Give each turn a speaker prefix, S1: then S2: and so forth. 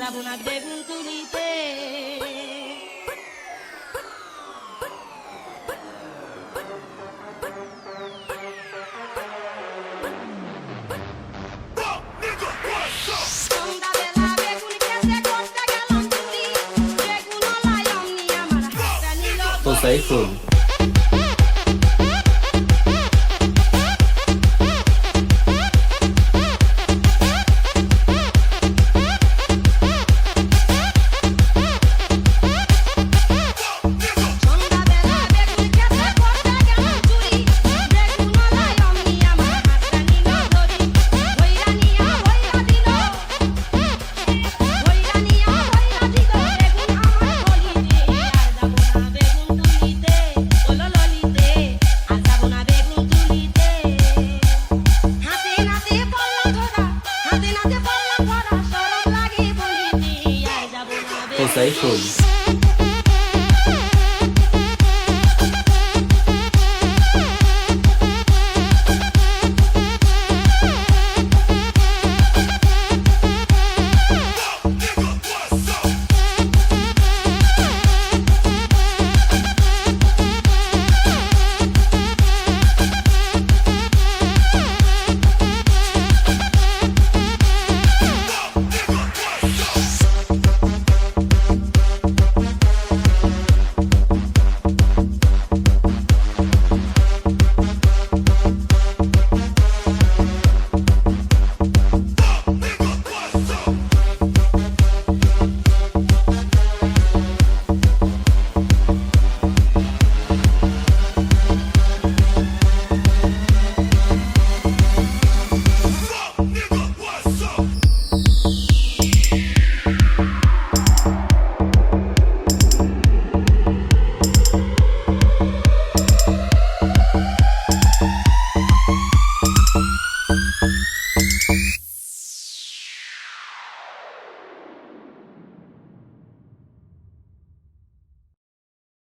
S1: যাব না বেগুন তুলিতে। সন্ধ্যাবেলা বেগুন খেতে করতে গেলাম চুরি, বেগুনওয়ালা অমনি আমার হাতটা নিল
S2: তো
S1: ধরি।
S2: সাইফুল
S1: সন্ধ্যাবেলা বেগুন খেতে করতে গেলাম চুরি, বেগুনওয়ালা অমনি আমার হাতটা নিল ধরি। ভইরা নিয়া ভইরা দিল, ভইরা নিয়া ভইরা দিল বেগুন আমার গলিতে। আর যাব না বেগুন তুলিতে, ওলো ললিতে, আর যাব না বেগুন তুলিতে। হাতে নাতে পল্লা ধরা, হাতে নাতে পল্লা ধরা, শরম লাগে বলিতে। আর যাব না
S2: তো
S1: বেগুন
S2: সাইফুল
S1: তুলিতে।